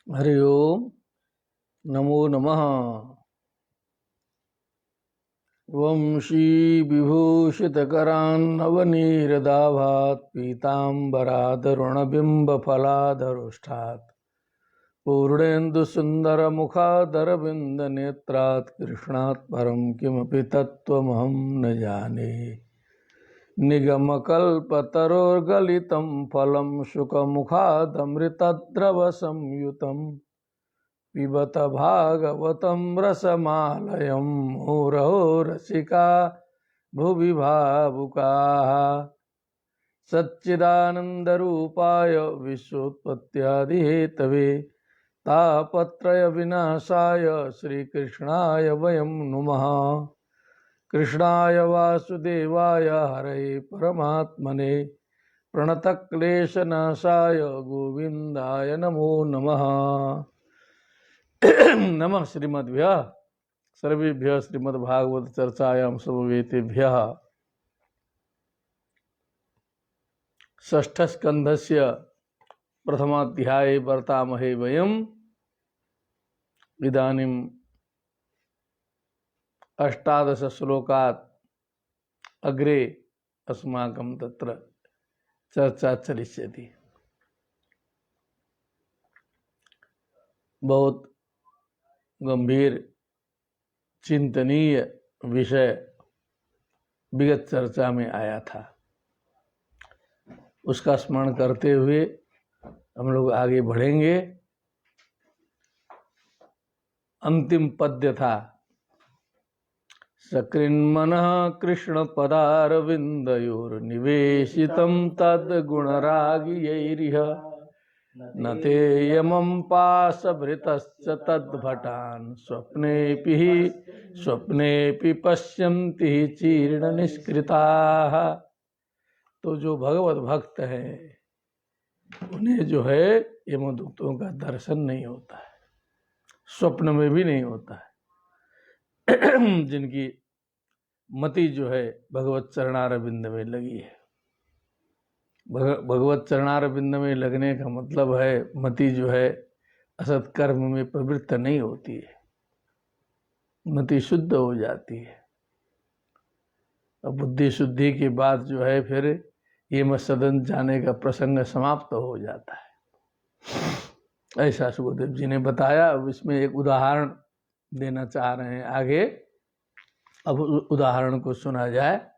हरि ओम नमो नमः। वंशी विभूषितकरान्नवनीरदाभात् पीताम्बरादरुणबिम्बफलाधरोष्ठात् पूर्णेन्दुसुन्दरमुखादरविन्दनेत्रात् कृष्णात् परं किमपि तत्त्वमहं न जाने। निगमकल्पतरोर्गलितं फलं शुकमुखादमृतद्रवसंयुतं पिबत भागवतं रसमालयं मुहुरहो रसिका भुवि भावुकाः। सच्चिदानन्दरूपाय विश्वोत्पत्त्यादिहेतवे तापत्रयविनाशाय श्रीकृष्णाय वयं नुमः। कृष्णाय वासुदेवाय हरये परमात्मने प्रणतक्लेशनाशाय गोविन्दाय नमो नमः। नमः श्रीमद्भ्यः सर्वेभ्यः श्रीमद्भागवत चर्चायां समवेतेभ्यः षष्ठ स्कंधस्य प्रथमाध्याये वर्तामहे वयम्। इदानीम् 18 श्लोकात् अग्रे अस्माकं तत्र चर्चा चलिष्यति। बहुत गंभीर चिंतनीय विषय विगत चर्चा में आया था, उसका स्मरण करते हुए हम लोग आगे बढ़ेंगे। अंतिम पद्य था सकृन्मनः कृष्ण पदारविन्दयोर्निवेशितं तद्गुणरागियैरिह न ते यमं पाशभृतश्च तद्भटान् स्वप्नेऽपि पश्यन्ति चीर्ण निष्कृताः। तो जो भगवत भक्त है उन्हें जो है यमदूतों का दर्शन नहीं होता है, स्वप्न में भी नहीं होता है। जिनकी मति जो है भगवत चरणारविंद में लगी है। भगवत चरणारविंद में लगने का मतलब है मति जो है असत कर्म में प्रवृत्त नहीं होती है, मति शुद्ध हो जाती है। अब बुद्धि शुद्धि के बाद जो है फिर ये सदन जाने का प्रसंग समाप्त हो जाता है, ऐसा सुखदेव जी ने बताया। अब इसमें एक उदाहरण देना चाह रहे हैं आगे। अब उदाहरण को सुना जाए।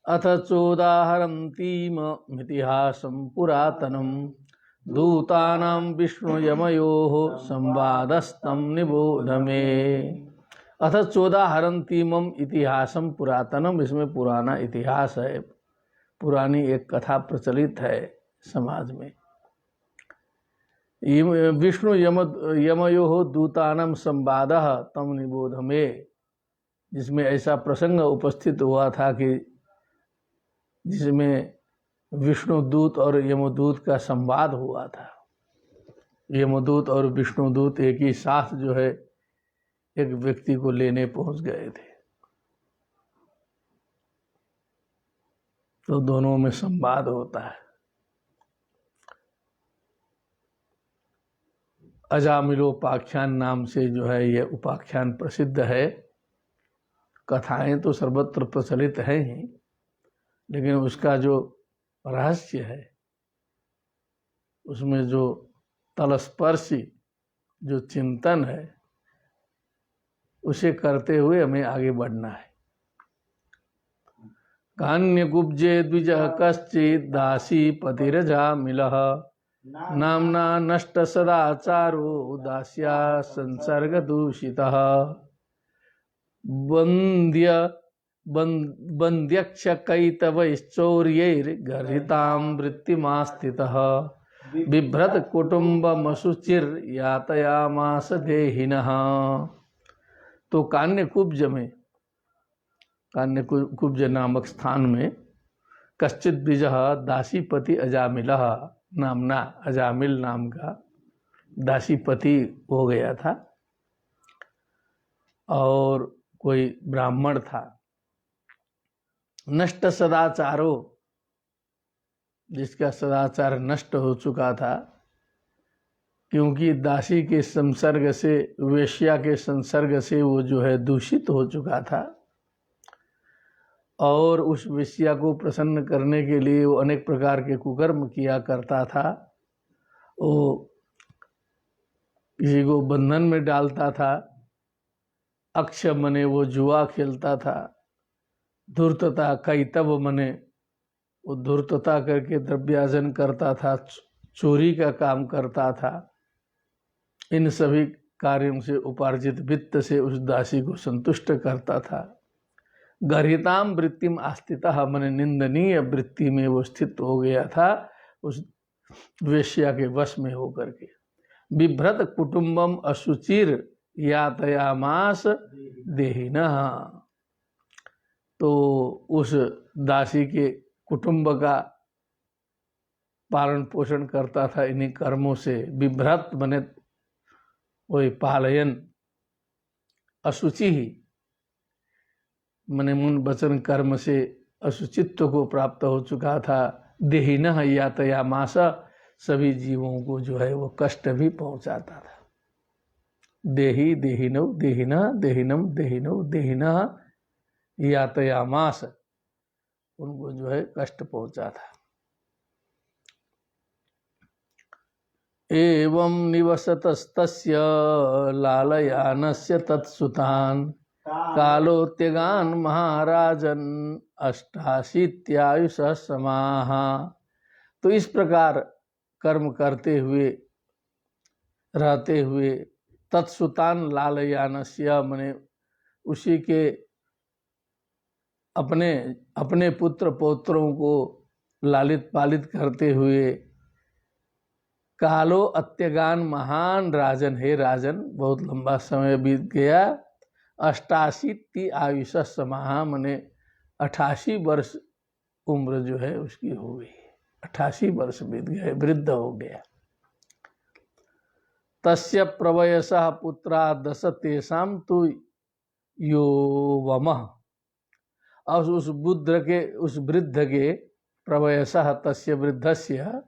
अथ चोदाहरन्तीमितिहासं पुरातनं दूतानां विष्णुयमयोः संवादस्तं निबोध मे। अथ चोदाहरन्तीमम इतिहासम पुरातनम, इसमें पुराना इतिहास है, पुरानी एक कथा प्रचलित है समाज में। विष्णु यमयोः दूतानां संवादः तम निबोध मे, जिसमें ऐसा प्रसंग उपस्थित हुआ था कि जिसमें विष्णुदूत और यमदूत का संवाद हुआ था। यमदूत और विष्णुदूत एक ही साथ जो है एक व्यक्ति को लेने पहुंच गए थे, तो दोनों में संवाद होता है। अजामिलोपाख्यान नाम से जो है यह उपाख्यान प्रसिद्ध है। कथाएं तो सर्वत्र प्रचलित हैं ही, लेकिन उसका जो रहस्य है, उसमें जो तलस्पर्शी जो चिंतन है, उसे करते हुए हमें आगे बढ़ना है। कान्यकुब्जे द्विजः कश्चित् दासी पतिरजामिलः नाम्ना नष्ट सदाचारो दास्या संसर्ग दूषितः बन्द्यक्ष कैतवैश्चौर्यैर्गर्हितां वृत्तिमास्थितः बिभ्रत कुटुम्बमशुचिर यातयामास देहिनः। तो कान्यकुब्ज में, कान्यकुब्ज नामक स्थान में कश्चित द्विजः दासीपति अजामिलः नामना, अजामिल नाम का दासीपति हो गया था, और कोई ब्राह्मण था। नष्ट सदाचारो, जिसका सदाचार नष्ट हो चुका था, क्योंकि दासी के संसर्ग से, वेश्या के संसर्ग से वो जो है दूषित हो चुका था, और उस वेश्या को प्रसन्न करने के लिए वो अनेक प्रकार के कुकर्म किया करता था। वो किसी को बंधन में डालता था, अक्ष मने वो जुआ खेलता था, धूर्तता कैतव मने वो धूर्तता करके द्रव्यार्जन करता था, चोरी का काम करता था। इन सभी कार्यों से उपार्जित वित्त से उस दासी को संतुष्ट करता था। गर्हिताम वृत्तिम आस्थितः मने निंदनीय वृत्ति में वो स्थित हो गया था, उस वेश्या के वश में होकर के। बिभ्रत कुटुंबम अशुचिर यातयामास देहिनः, तो उस दासी के कुटुंब का पालन पोषण करता था इन्हीं कर्मों से। बिभ्रत मने वही पालयन, अशुचि ही मने मन वचन कर्म से अशुचित्व को प्राप्त हो चुका था। देहिनः यातयामास, सभी जीवों को जो है वो कष्ट भी पहुंचाता था। देही देहिनौ देहिना देहिनम देहिनौ देहिनः यातयामास, उनको जो है कष्ट पहुंचा था। एवं निवसतस्तस्य लालयानस्य तत्सुतान् कालोत्यगान महाराजन अष्टाशीत्यायुषः समाः। तो इस प्रकार कर्म करते हुए रहते हुए तत्सुतान लालयानस्य मने उसी के अपने पुत्र पौत्रों को लालित पालित करते हुए, कालो अत्यगान महान राजन, हे राजन बहुत लंबा समय बीत गया, 88 आयुष समाह मने 88 वर्ष उम्र जो है उसकी हो गई, 88 वर्ष बीत गए, वृद्ध हो गया। तस्य प्रवयसः पुत्रा 10 तेषां तु योवमः, और उस वृद्ध के प्रवयसः तस्य वृद्धस्य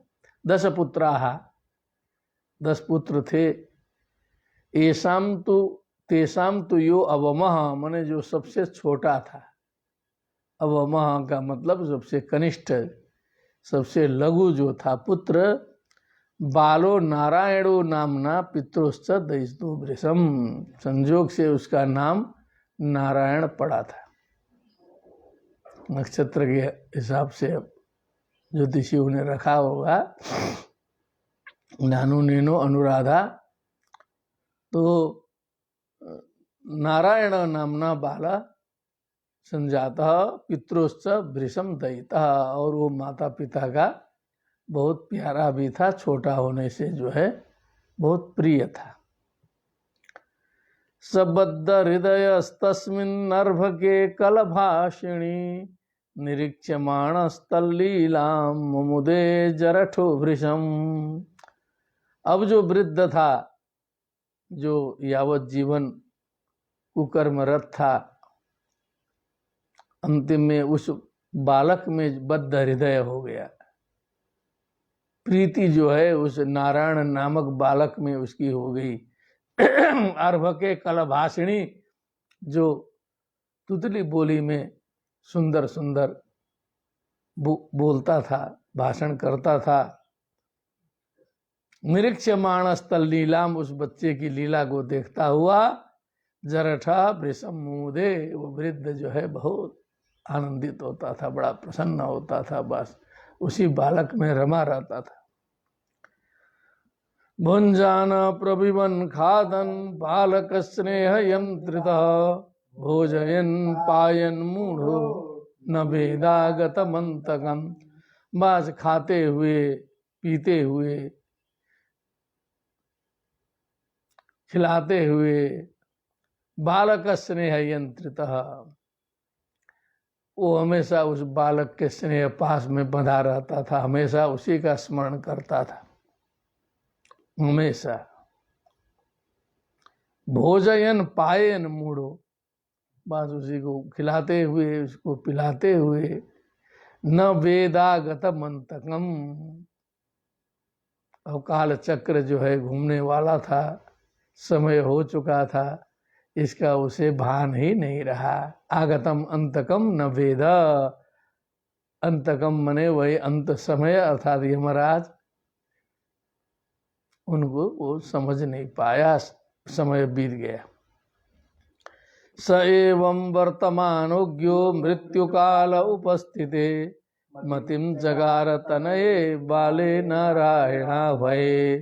10 पुत्राः, 10 पुत्र थे। तेषां तु यो अवमः मने जो सबसे छोटा था, अवमः का मतलब सबसे कनिष्ठ, सबसे लघु जो था पुत्र, बालो नारायणो नामना पितृश्च दयितो वृषम, संजोग से उसका नाम नारायण पड़ा था। नक्षत्र के हिसाब से ज्योतिषियों ने रखा होगा, नानु नैनो अनुराधा, तो नारायण नामना बाला संजाता पितृश्च वृषम दयिता, और वो माता पिता का बहुत प्यारा भी था, छोटा होने से जो है बहुत प्रिय था। सबद्ध हृदयस्तस्मिन् नर्भके कलभाषिणी निरीक्ष्यमाणस्तल्लीलां मुमुदे जरठो वृषम। अब जो वृद्ध था, जो यावत जीवन कुकर्मरत था, अंतिम में उस बालक में बद्ध हृदय हो गया। प्रीति जो है उस नारायण नामक बालक में उसकी हो गई। अर्भके कलभाषिणी, जो तुतली बोली में सुंदर सुंदर बोलता था, भाषण करता था। निरीक्ष्यमाणस्तल लीलाम, उस बच्चे की लीला को देखता हुआ, जरठा वृषम मुमुदे, वो वृद्ध जो है बहुत आनंदित होता था, बड़ा प्रसन्न होता था, बस उसी बालक में रमा रहता था। भुंजान प्रविवन खादन बालक स्नेह यंत्रित भोजयन पायन मूढ़ो न भेदागत मंतकम, बस खाते हुए पीते हुए खिलाते हुए, बालक स्नेह यंत्रित, वो हमेशा उस बालक के स्नेह पास में बंधा रहता था, हमेशा उसी का स्मरण करता था, हमेशा। भोजयन पायन मूढ़ो, बस उसी को खिलाते हुए, उसको पिलाते हुए, न वेदागत मंतकम, अब काल चक्र जो है घूमने वाला था, समय हो चुका था, इसका उसे भान ही नहीं रहा। आगतम अंतकम न वेद, अंतकम मने वही अंत समय अर्थात यमराज, उनको वो समझ नहीं पाया, समय बीत गया। स एवं वर्तमानोज्ञो मृत्यु काल उपस्थिते मतिम जगार तनये बाले नारायणा भये।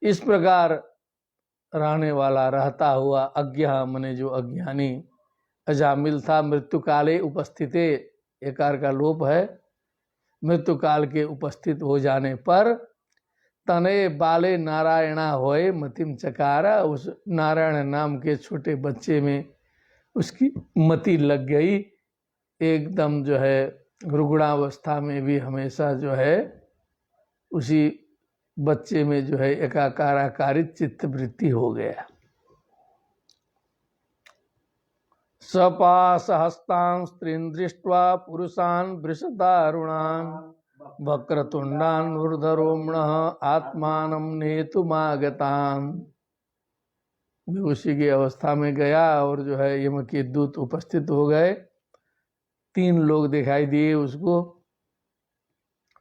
इस प्रकार रहने वाला रहता हुआ अज्ञा मने जो अज्ञानी अजामिल था, मृत्यु काले उपस्थिते, एकार का लोप है, मृत्यु काल के उपस्थित हो जाने पर तनये बाले नारायणा होए मतिम चकारा, उस नारायण नाम के छोटे बच्चे में उसकी मति लग गई। एकदम जो है रुग्णावस्था में भी हमेशा जो है उसी बच्चे में जो है एकाकाराकारित चित्त वृत्ति हो गया। सपासहस्तां स्त्रीन् दृष्ट्वा पुरुषान् वृषदारुणान् वक्रतुण्डान् ऊर्ध्वरोम्णः आत्मानं नेतुमागतान्। उसी की अवस्था में गया और जो है यम के दूत उपस्थित हो गए। 3 लोग दिखाई दिए उसको,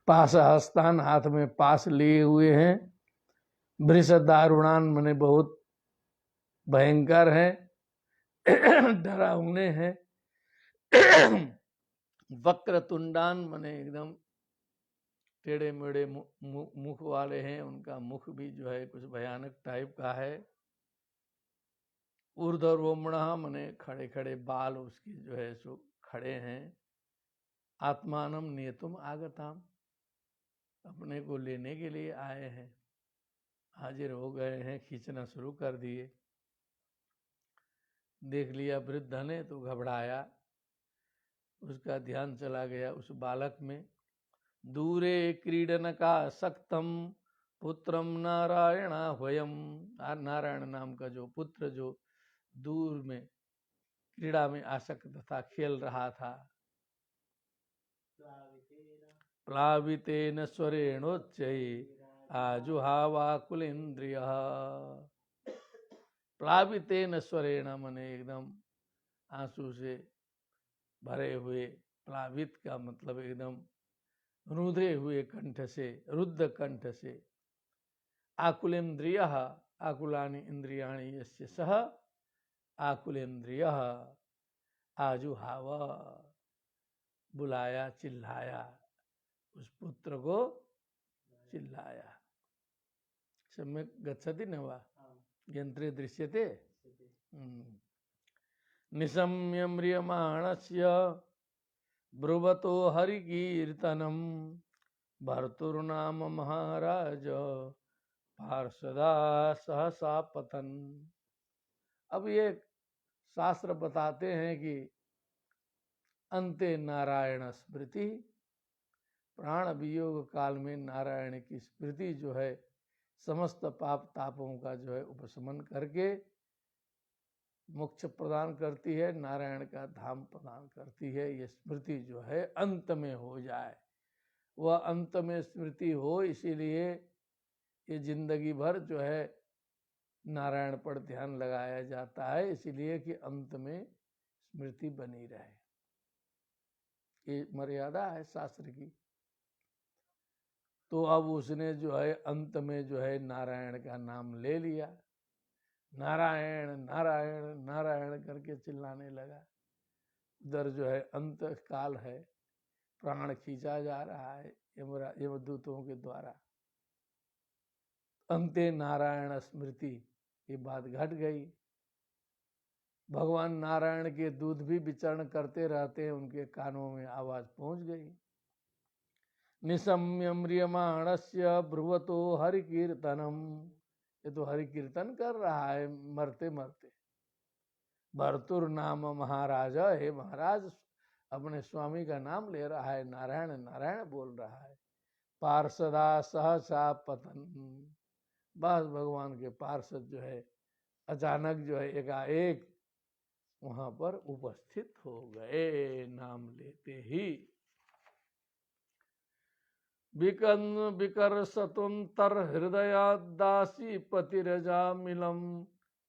पाशहस्तान, हाथ में पास लिए हुए हैं, वृषदारुणान मने बहुत भयंकर है, डरावने हैं, वक्रतुंडान मने एकदम टेढ़े मेढ़े मुख वाले हैं, उनका मुख भी जो है कुछ भयानक टाइप का है। ऊर्ध्वरोम्णः मने खड़े खड़े बाल उसके जो है सो खड़े हैं। आत्मानम नियतुम आगताम, अपने को लेने के लिए आए हैं, हाजिर हो गए हैं, खींचना शुरू कर दिए। देख लिया वृद्ध ने तो घबराया, उसका ध्यान चला गया उस बालक में। दूरे क्रीडन का सक्तम पुत्रम नारायण वयम, नारायण नाम का जो पुत्र जो दूर में क्रीड़ा में आसक्त था, खेल रहा था। प्लावितेन स्वरेणोच्चये आजुहावाकुलेन्द्रियः, प्लावितेन स्वरेण मने एकदम आंसू से भरे हुए, प्लावित का मतलब एकदम रुधे हुए कंठ से, रुद्ध कंठ से। आकुलेन्द्रियः, आकुलानि इंद्रियाणि यस्य सः आकुलेन्द्रियः आजुहाव, बुलाया, चिल्लाया, उस पुत्र को चिल्लाया। सम्यक् गच्छति न वा यंत्रे दृश्यते। निशम्य म्रियमाणस्य ब्रुवतो हरिकीर्तनम भर्तुर्नाम महाराज पार्षदा सहसा पतन। अब ये शास्त्र बताते हैं कि अंते नारायण स्मृति, प्राण वियोग काल में नारायण की स्मृति जो है समस्त पाप तापों का जो है उपशमन करके मोक्ष प्रदान करती है, नारायण का धाम प्रदान करती है। ये स्मृति जो है अंत में हो जाए, वह अंत में स्मृति हो, इसीलिए ये जिंदगी भर जो है नारायण पर ध्यान लगाया जाता है, इसीलिए कि अंत में स्मृति बनी रहे। ये मर्यादा है शास्त्र की। तो अब उसने जो है अंत में जो है नारायण का नाम ले लिया, नारायण नारायण नारायण करके चिल्लाने लगा। उधर जो है अंत काल है, प्राण खींचा जा रहा है यमदूतों के द्वारा। अंते नारायण स्मृति, ये बात घट गई। भगवान नारायण के दूत भी विचरण करते रहते हैं, उनके कानों में आवाज पहुंच गई। निशम्य म्रियमाणस्य ब्रुवतो हरि कीर्तनम, ये तो हरि कीर्तन कर रहा है मरते मरते। भर्तुर नाम महाराज, हे महाराज, अपने स्वामी का नाम ले रहा है, नारायण नारायण बोल रहा है। पार्षदा सहसा पतन, बस भगवान के पार्षद जो है अचानक जो है एकाएक वहां पर उपस्थित हो गए, नाम लेते ही। विकन्न विकर्षतुन्तर हृदयादासी पतिरजामिलम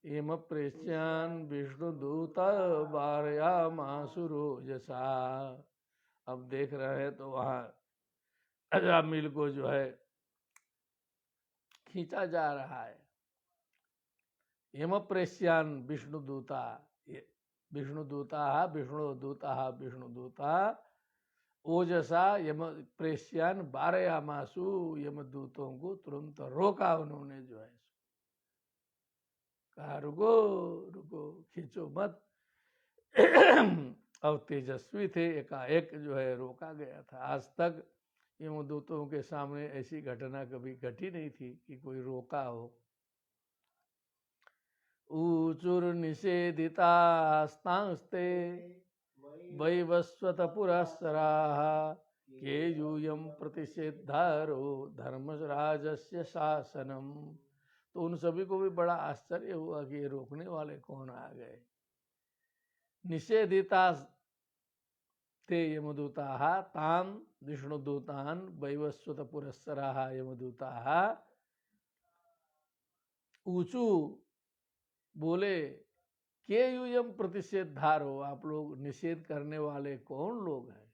एम प्रेष्यान विष्णुदूत वारयामासुरोजसा। अब देख रहे हैं तो वहां अजामिल को जो है खींचा जा रहा है। यम प्रेष्यान विष्णुदूता, विष्णुदूता विष्णुदूता विष्णुदूता ओजसा यम प्रेष्यान बारयामासु, यमदूतों को तुरंत रोका उन्होंने, जो है कहा रुको रुको, खींचो मत। अब तेजस्वी थे, एकाएक जो है रोका गया था। आज तक यमदूतों के सामने ऐसी घटना कभी घटी नहीं थी कि कोई रोका हो। ऊचुर निषेधितास्तांस्ते वैवस्वत पुरस्सराः के यूयम प्रतिषेधारो धर्मराजस्य शासनम। तो उन सभी को भी बड़ा आश्चर्य हुआ कि ये रोकने वाले कौन आ गए। निषेधिता ते यमदूताः तान् विष्णुदूतान् वैवस्वत पुरस्सराः यमदूताः। ऊचू बोले के यूयम प्रतिषेधारो, आप लोग निषेध करने वाले कौन लोग हैं।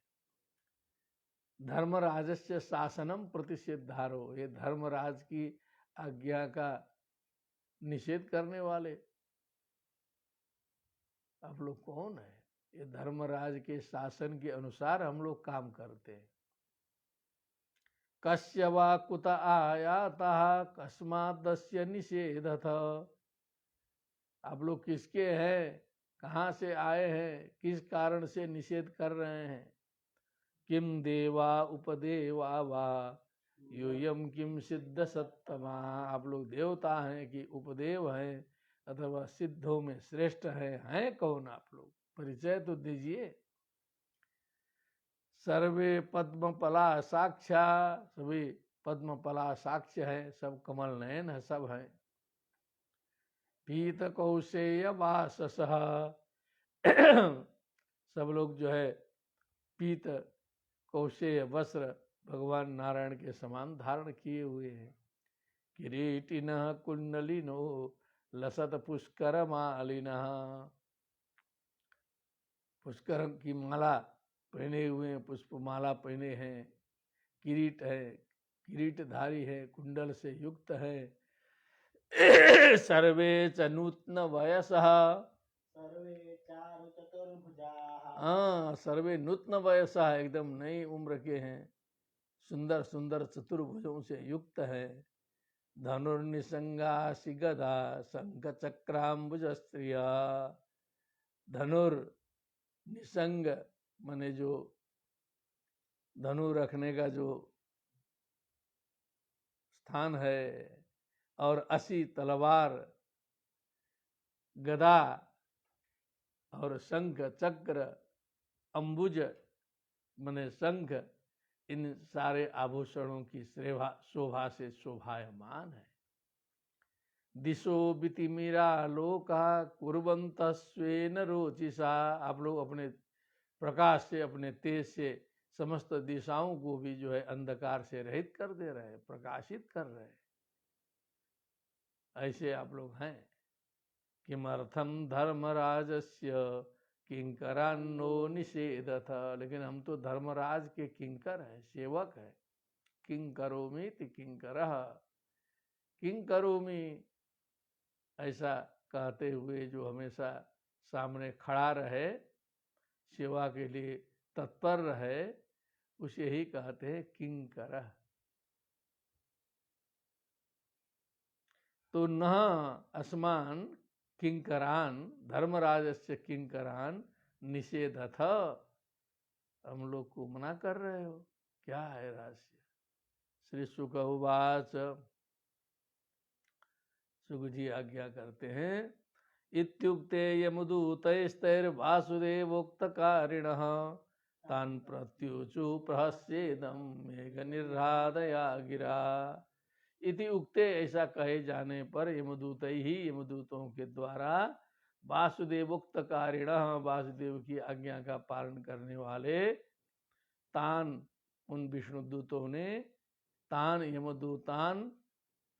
धर्मराजस्य शासनम प्रतिषेधारो, ये धर्मराज की आज्ञा का निषेध करने वाले आप लोग कौन है। ये धर्मराज के शासन के अनुसार हम लोग काम करते हैं। कस्य वा कुत आयातः कस्मादस्य निषेधथ, आप लोग किसके हैं, कहाँ से आए हैं, किस कारण से निषेध कर रहे हैं। किम देवा उपदेवा वा यूयम किम सिद्ध सत्तमा, आप लोग देवता हैं कि उपदेव हैं अथवा सिद्धों में श्रेष्ठ हैं कौन आप लोग, परिचय तो दीजिए। सर्वे पद्मपला साक्षा, सभी पद्मपला साक्ष्य है, सब कमल नयन है, सब है। पीत कौशेय वासस, सब लोग जो है पीत कौशेय वस्त्र भगवान नारायण के समान धारण किए हुए हैं। किरीटिन कुंडलिनो लसत पुष्कर मालिन, पुष्कर की माला पहने हुए हैं, पुष्पमाला पहने हैं, किरीट है, किरीटधारी है, कुंडल से युक्त है। सर्वे च नूतन वयसः, हाँ सर्वे नूतन वयसः, एकदम नई उम्र के हैं, सुंदर सुंदर चतुर्भुजों से युक्त है। धनुर्निसंगा गदा शंख चक्राम्बुज स्त्रिया, धनुर निसंग माने जो धनु रखने का जो स्थान है, और असी तलवार, गदा और शंख चक्र, अंबुज माने शंख, इन सारे आभूषणों की शोभा से शोभायमान है। दिशो बितिमिरा लोका कुर्वंत स्वेन रोचिसा, आप लोग अपने प्रकाश से, अपने तेज से समस्त दिशाओं को भी जो है अंधकार से रहित कर दे रहे हैं, प्रकाशित कर रहे हैं। ऐसे आप लोग हैं। किमर्थम धर्मराजस्य किंकरान्नो निषेधथ, लेकिन हम तो धर्मराज के किंकर हैं, सेवक हैं। किंकरोमि किंकरः, किंकरोमि ऐसा कहते हुए जो हमेशा सामने खड़ा रहे, सेवा के लिए तत्पर रहे, उसे ही कहते हैं किंकरः। तो न अस्मान किंकरान, धर्मराजस्य किंकरान निषेधथ, हम लोग को मना कर रहे हो, क्या है रहस्य। श्री शुक उवाच, शुक जी आज्ञा करते हैं। इत्युक्ते यमदूतैस्तैर्वासुदेवोक्तकारिणः तान् प्रत्युचु प्रहस्येदं मेघनिर्ह्रादया गिरा। इति उक्ते, ऐसा कहे जाने पर, यमदूत ही, यमदूतों के द्वारा, वासुदेवोक्तकारिणः, वासुदेव की आज्ञा का पालन करने वाले, तान उन विष्णुदूतों ने, तान यमदूतान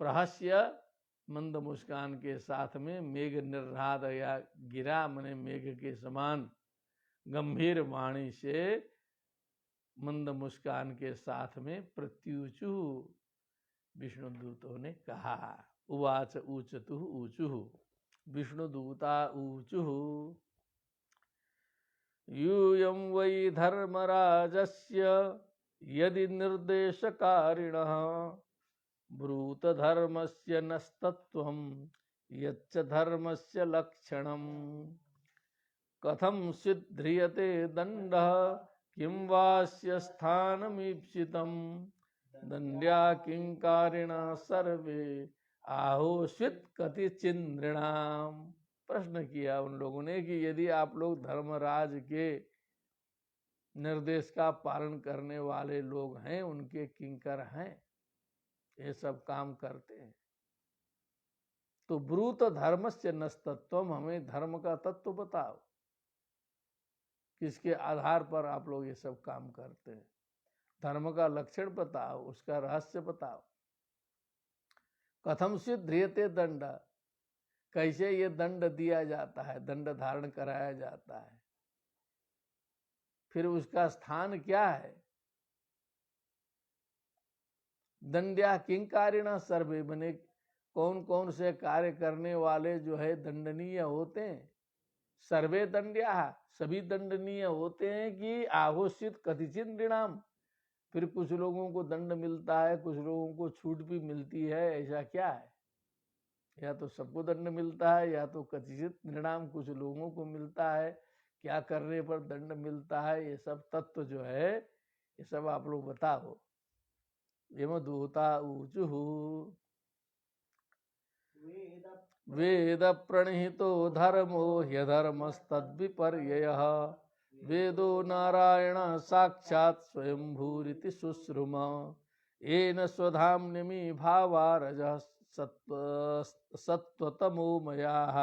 प्रहस्य मंद मुस्कान के साथ में मेघ निर्राद या गिरा मने मेघ के समान गंभीर वाणी से मंद मुस्कान के साथ में प्रत्युचु विष्णुदूतों ने कहा। उवाच ऊचतु ऊचु विष्णुदूता ऊचु यूयं वै धर्मराजस्य यदि निर्देशकारिणः ब्रूत धर्मस्य नस्तत्वं यच्च धर्मस्य लक्षणम् कथं सिद्ध्रियते दण्डः किं वास्य स्थानमीप्सितं दण्ड्या किंकारिणा सर्वे आहोस्वित कतिचिन्द्रिणाम। प्रश्न किया उन लोगों ने कि यदि आप लोग धर्मराज के निर्देश का पालन करने वाले लोग हैं, उनके किंकर हैं, ये सब काम करते हैं, तो ब्रूत धर्मस्य नस्तत्वम, हमें धर्म का तत्व बताओ, किसके आधार पर आप लोग ये सब काम करते हैं, धर्म का लक्षण बताओ, उसका रहस्य बताओ। कथम सिद्ध्यते दंड, कैसे ये दंड दिया जाता है, दंड धारण कराया जाता है, फिर उसका स्थान क्या है। दंड्या किंकारिणा सर्वे, बने कौन कौन से कार्य करने वाले जो है दंडनीय होते हैं। सर्वे दंड्या, सभी दंडनीय होते हैं कि आहोषित कथिचित नृणाम, फिर कुछ लोगों को दंड मिलता है, कुछ लोगों को छूट भी मिलती है, ऐसा क्या है। या तो सबको दंड मिलता है या तो कथित नृणाम कुछ लोगों को मिलता है, क्या करने पर दंड मिलता है, ये सब तत्व जो है ये सब आप लोग बताओ। यमदूता ऊचुः वेद प्रणिहितो धर्मो ह्यधर्मस्तद्विपर्ययः वेदो नारायण साक्षात् स्वयंभूरिति शुश्रुम येन स्वधाम्निमी भावा रजः सत्त्वतमोमयाः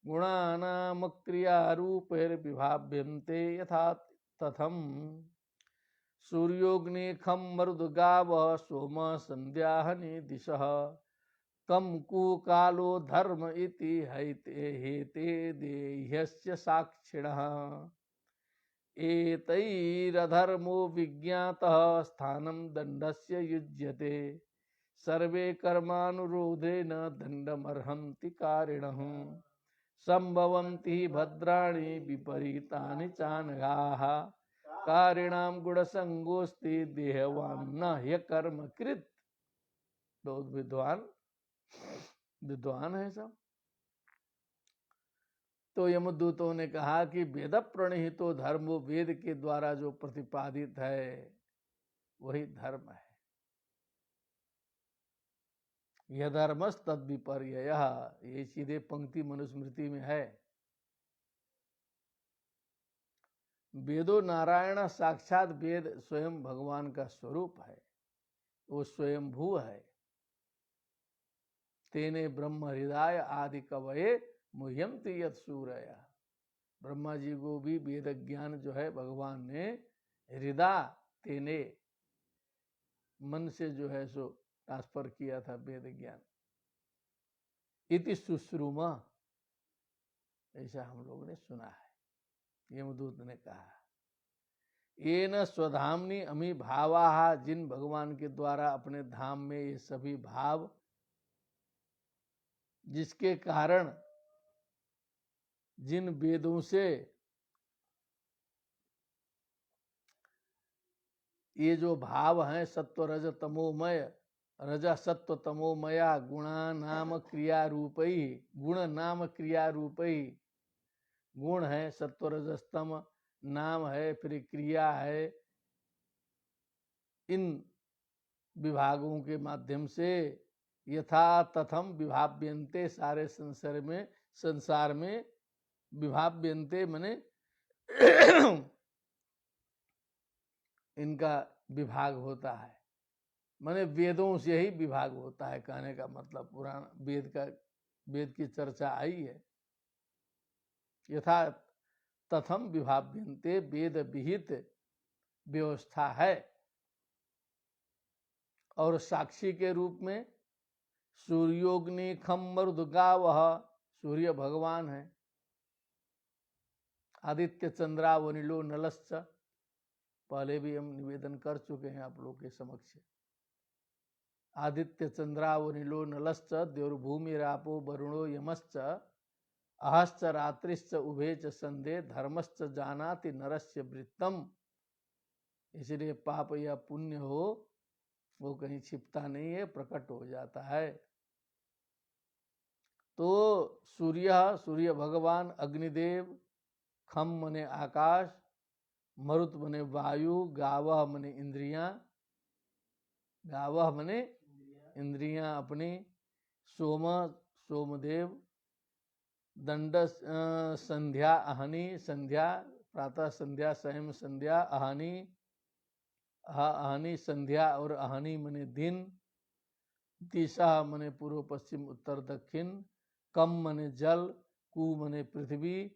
गुणानां क्रियारूपैर्विभाव्यन्ते यथा तथम् सूर्योऽग्निखं मरुद्गावः सोम संध्याहनि दिशः कम कुकालो धर्म इति हेते देह्यस्य साक्षिणः एतैरधर्मो विज्ञातः स्थानं दण्डस्य युज्यते सर्वे कर्मानुरोधेन दण्डमर्हन्ति कारिणः संभवन्ति भद्राणि विपरीतानि चानघाः कारिणां गुणसंगोस्ति देहवान् न ह्यकर्मकृत्। बहुत विद्वान है सब। तो यमदूतों ने कहा कि वेद प्रणहितो धर्म, वो वेद के द्वारा जो प्रतिपादित है वही धर्म है। यह धर्मस तद विपर्ययः, ये सीधे पंक्ति मनुस्मृति में है। वेदो नारायण, साक्षात वेद स्वयं भगवान का स्वरूप है, वो स्वयंभू है। तेने ब्रह्म हृदय आदि कवये मुह्यंति यत् सूरया, ब्रह्मा जी को भी वेद ज्ञान जो है भगवान ने हृदय तेने मन से जो है सो ट्रांसफर किया था वेद ज्ञान। इति सुश्रुमा, ऐसा हम लोगों ने सुना है, यमदूत ने कहा। ये न स्वधामनी अमी भावाहा, जिन भगवान के द्वारा अपने धाम में ये सभी भाव, जिसके कारण जिन वेदों से ये जो भाव हैं सत्व रज तमोमय, रजा सत्व तमोमया गुणा नाम क्रिया रूपई, गुण नाम क्रिया रूपई, गुण है सत्व रजस्तम, नाम है फिर क्रिया है, इन विभागों के माध्यम से यथा तथम विभाव्यन्ते, सारे संसार में विभाव्यन्ते मने इनका विभाग होता है, माने वेदों से ही विभाग होता है। कहने का मतलब पुराण वेद की चर्चा आई है। यथा तथम विभाव्यन्ते, वेद विहित व्यवस्था है। और साक्षी के रूप में सूर्योग्नि खम मरुदगावह, सूर्य भगवान है। आदित्य चंद्रावनिलो नलश्च, पहले भी हम निवेदन कर चुके हैं आप लोग के समक्ष। आदित्य चंद्रावनिलो नलश्च द्यौर्भूमिरापो वरुणो यमश्च अहश्च रात्रिश्च उभे च संदे धर्मश्च जानाति नरस्य वृत्तम। इसलिए पाप या पुण्य हो वो कहीं छिपता नहीं है, प्रकट हो जाता है। तो सूर्य भगवान, अग्निदेव, खम मने आकाश, मरुत मने वायु, गावह मने इंद्रियां, गावह मने इंद्रियां अपनी, सोमदेव, दंड संध्या अहनी, संध्या प्रातः संध्या, स्वयं संध्या, अहनी अहनी संध्या और अहनी मने दिन, दिशा मने पूर्व पश्चिम उत्तर दक्षिण, कम मने जल, कु मने पृथ्वी,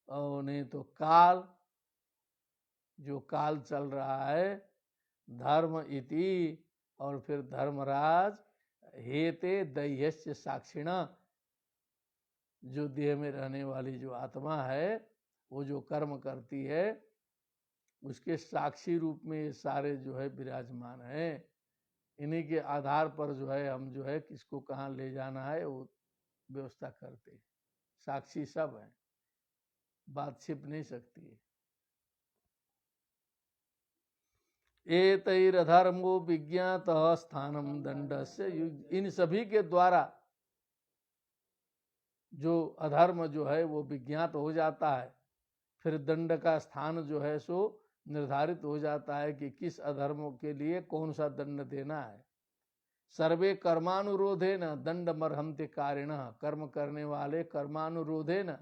और नहीं तो काल, जो काल चल रहा है, धर्म इति, और फिर धर्मराज, हेते दैह्यस्य साक्षिणा, जो देह में रहने वाली जो आत्मा है वो जो कर्म करती है उसके साक्षी रूप में ये सारे जो है विराजमान है। इन्हीं के आधार पर जो है हम जो है किसको कहाँ ले जाना है वो व्यवस्था करते हैं। साक्षी सब है, बात छिप नहीं सकती है। एतैरधर्मो विज्ञातः स्थानम दंडस्य, इन सभी के द्वारा जो अधर्म जो है वो विज्ञात हो जाता है, फिर दंड का स्थान जो है सो निर्धारित हो जाता है कि किस अधर्म के लिए कौन सा दंड देना है। सर्वे कर्मानुरोधे न दंड मर्हन्ति कारिण, कर्म करने वाले कर्मानुरोधे न,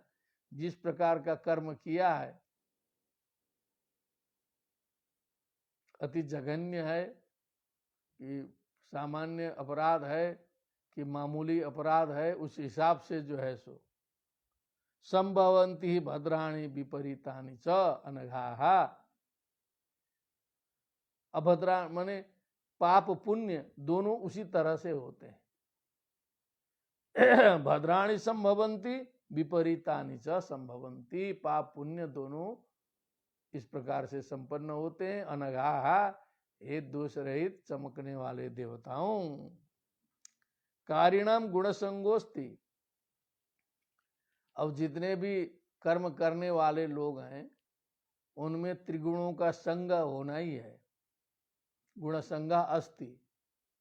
जिस प्रकार का कर्म किया है अति जघन्य है कि सामान्य अपराध है कि मामूली अपराध है, उस हिसाब से जो है सो संभवंती भद्राणी विपरीतानि च अनघाहा। अभद्रा माने पाप पुण्य दोनों उसी तरह से होते हैं। भद्राणी संभवंती विपरीतानि च संभवंती, पाप पुण्य दोनों इस प्रकार से संपन्न होते हैं। अनघाहा, हे दोष रहित चमकने वाले देवताओं। कारिणाम गुण संगोस्ति, अब जितने भी कर्म करने वाले लोग हैं उनमें त्रिगुणों का संग होना ही है। गुण संगा अस्ति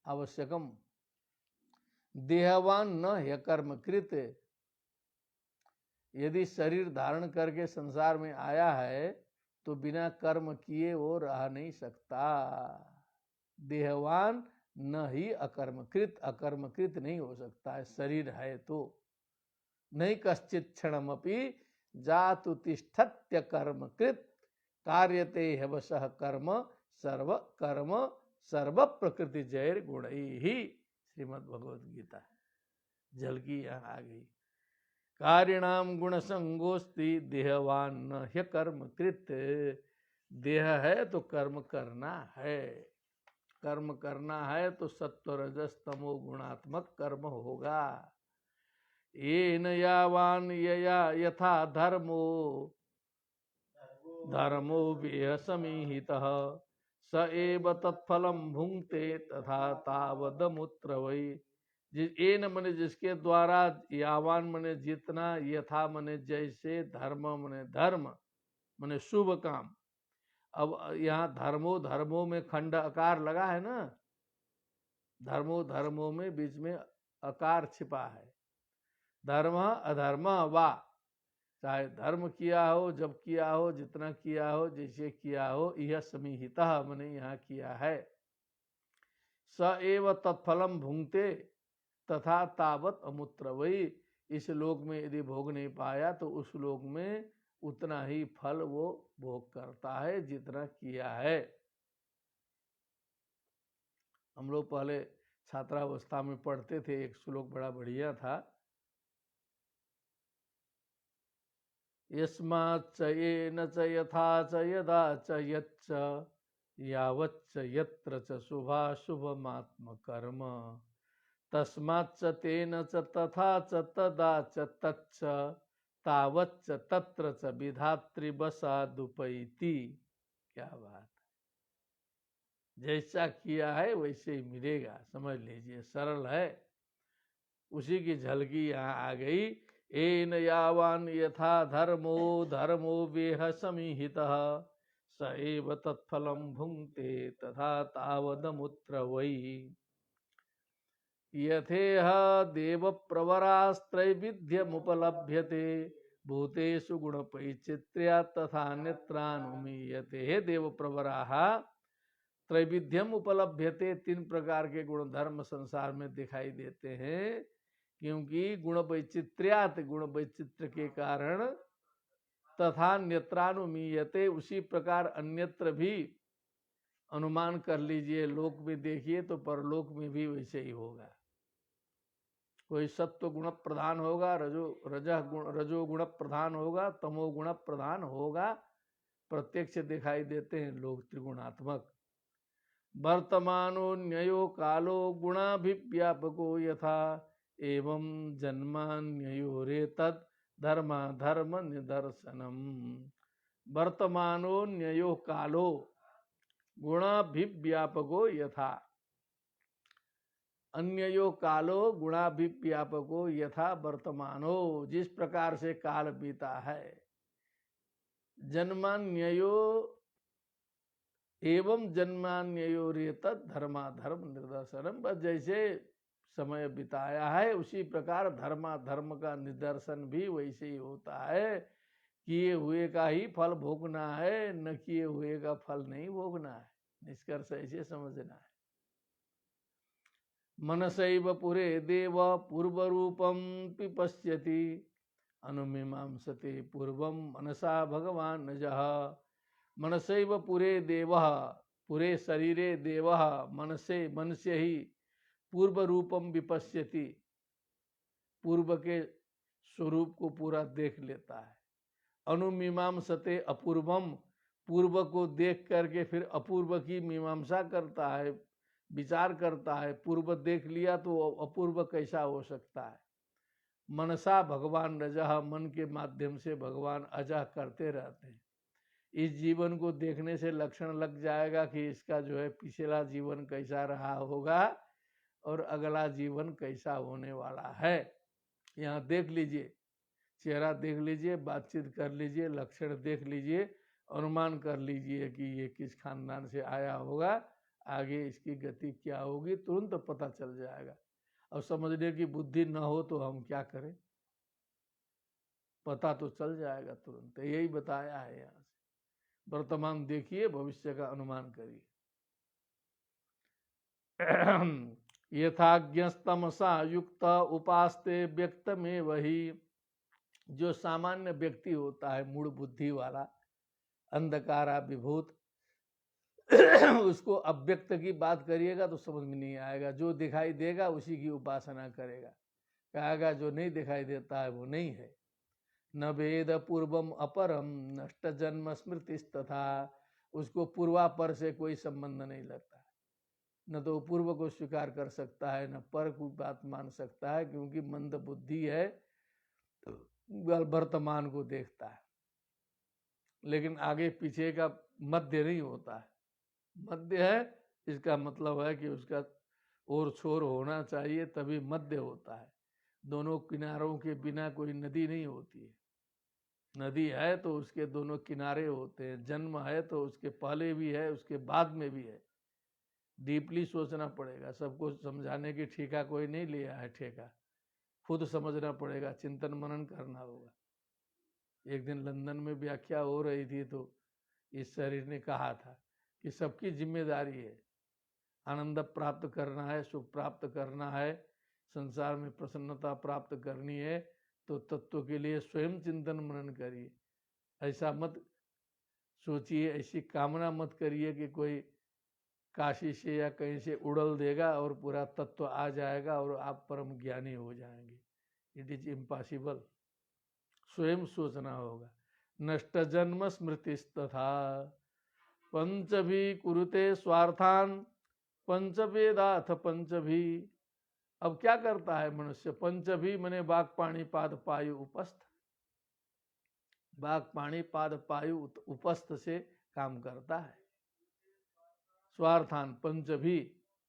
आवश्यकम। देहवान न ह्य कर्म कृत, यदि शरीर धारण करके संसार में आया है तो बिना कर्म किए वो रह नहीं सकता। देहवान न ही अकर्मकृत, अकर्मकृत नहीं हो सकता है शरीर है तो। नहीं कश्चित क्षणमपि जातु तिष्ठत्य कर्मकृत, कार्यते हवशः कर्म सर्व प्रकृति जैर गुण ही। श्रीमद् भगवद गीता झलकी यहाँ आ गई। कारिणाम गुण संगोस्ति देहवान न ह्य कर्म कृत, देह है तो कर्म करना है। कर्म करना है तो सत्व रजस तमो गुणात्मक कर्म होगा। येन यावान यया यथा धर्मो धर्मो वेह समीहितः स एव तत्फलम भुंक्ते तथा तावदमुत्र वै। एन मने जिसके द्वारा, यावान मने जितना, यथा मने जैसे, धर्म मने धर्म मने शुभ काम। अब यहाँ धर्मो में खंड अकार लगा है ना, धर्मो में बीच में अकार छिपा है। धर्म अधर्म वा, चाहे धर्म किया हो, जब किया हो, जितना किया हो, जैसे किया हो, यह समीहितः मने यहाँ किया है। स एव तत्फलम भुंक्ते तथा तावत अमुत्र वही। इस लोक में यदि भोग नहीं पाया तो उस लोक में उतना ही फल वो भोग करता है जितना किया है। हम लोग पहले छात्रावस्था में पढ़ते थे, एक श्लोक बड़ा बढ़िया था, यस्माच्च येन च यथा च यदा च यच्च यावच्च यत्र च शुभाशुभमात्मकर्म तस्माच्च तेन च तथा च तदा च तच्च तावच्च तत्र च विधातृवशादुपैति। क्या बात, जैसा किया है वैसे ही मिलेगा, समझ लीजिए, सरल है। उसी की झलकी यहाँ आ गई। एन यावान यथा धर्मो धर्मो वेह समीहितः स एव तत्फलं भुंक्ते तथा तावदमुत्र वै। यथेह देव प्रवरास्त्रैविध्यमुपलभ्यते भूतेषु गुणपैचित्र्या तथा अन्यत्रानुमीयते। हे देव प्रवराः, त्रैविध्यम उपलभ्यते, 3 प्रकार के गुण धर्म संसार में दिखाई देते हैं, क्योंकि गुण वैचित्र्यात, गुण वैचित्र के कारण, तथा अन्यत्रानुमीयते, उसी प्रकार अन्यत्र भी अनुमान कर लीजिए। लोक में देखिए तो परलोक में भी वैसे ही होगा। कोई सत्व गुण प्रधान होगा, रजो गुण प्रधान होगा, तमो गुण प्रधान होगा, प्रत्यक्ष दिखाई देते हैं लोग त्रिगुणात्मक। वर्तमानो न्ययो कालो गुणाभिव्यापको यथा एवं जन्मान्ययोरेतद् धर्मा धर्म निदर्शनम। वर्तमानो न्ययो कालो गुणाभिव्यापको यथा, अन्ययो कालो गुणाभिव्यापको यथा वर्तमानो, जिस प्रकार से काल बीता है। जन्मान्ययो एवं जन्मान्ययोरेतद् धर्मा धर्म निदर्शनम, बस जैसे समय बिताया है उसी प्रकार धर्मा धर्म का निदर्शन भी वैसे ही होता है। किए हुए का ही फल भोगना है, न किए हुए का फल नहीं भोगना है। निष्कर्ष ऐसे समझना है। मनसैव पुरे देव पूर्व रूपम पिपश्यति अनुमीमांसते पूर्वम मनसा भगवान नजः। मनसैव पुरे देवः, पुरे शरीरे देवः, मनसे मनस्य ही पूर्व रूपम विपश्यति, पूर्व के स्वरूप को पूरा देख लेता है। अनुमीमांसते अपूर्वम, पूर्व को देख करके फिर अपूर्व की मीमांसा करता है, विचार करता है। पूर्व देख लिया तो अपूर्व कैसा हो सकता है। मनसा भगवान रजह, मन के माध्यम से भगवान अजह करते रहते हैं। इस जीवन को देखने से लक्षण लग जाएगा कि इसका जो है पिछला जीवन कैसा रहा होगा और अगला जीवन कैसा होने वाला है। यहाँ देख लीजिए, चेहरा देख लीजिए, बातचीत कर लीजिए, लक्षण देख लीजिए, अनुमान कर लीजिए कि ये किस खानदान से आया होगा, आगे इसकी गति क्या होगी, तुरंत पता चल जाएगा। और समझने की बुद्धि न हो तो हम क्या करें, पता तो चल जाएगा तुरंत। यही बताया है यहाँ से। वर्तमान देखिए, भविष्य का अनुमान करिए। यथाज्ञस्तमसा युक्त उपास्ते व्यक्त में वही, जो सामान्य व्यक्ति होता है मूढ़ बुद्धि वाला, अंधकारा विभूत, उसको अव्यक्त की बात करिएगा तो समझ में नहीं आएगा। जो दिखाई देगा उसी की उपासना करेगा। कहेगा जो नहीं दिखाई देता है वो नहीं है। न वेद पूर्वम अपरम नष्ट जन्म स्मृति तथा, उसको पूर्वापर से कोई संबंध नहीं लगता है। न तो पूर्व को स्वीकार कर सकता है, न पर को बात मान सकता है, क्योंकि मंद बुद्धि है, तो वर्तमान को देखता है, लेकिन आगे पीछे का मध्य नहीं होता है। मध्य है, इसका मतलब है कि उसका ओर छोर होना चाहिए, तभी मध्य होता है। दोनों किनारों के बिना कोई नदी नहीं होती है। नदी है तो उसके दोनों किनारे होते हैं। जन्म है तो उसके पहले भी है, उसके बाद में भी है। डीपली सोचना पड़ेगा। सबको समझाने की ठेका कोई नहीं लिया है। ठेका खुद समझना पड़ेगा, चिंतन मनन करना होगा। एक दिन लंदन में व्याख्या हो रही थी तो इस शरीर ने कहा था कि सबकी जिम्मेदारी है, आनंद प्राप्त करना है, सुख प्राप्त करना है, संसार में प्रसन्नता प्राप्त करनी है, तो तत्व के लिए स्वयं चिंतन मनन करिए। ऐसा मत सोचिए, ऐसी कामना मत करिए कि कोई काशी से या कहीं से उड़ल देगा और पूरा तत्व आ जाएगा और आप परम ज्ञानी हो जाएंगे। It is impossible. स्वयं सोचना होगा। नष्ट जन्म स्मृति तथा, पंचभी कुरुते स्वार्थान पंचवेदाथ पंचभी। अब क्या करता है मनुष्य? पंचभी मने बाग पाणी पाद पायु उपस्थ, बाग पाणी पाद पायु उपस्थ से काम करता है। स्वार्थान पंचभी,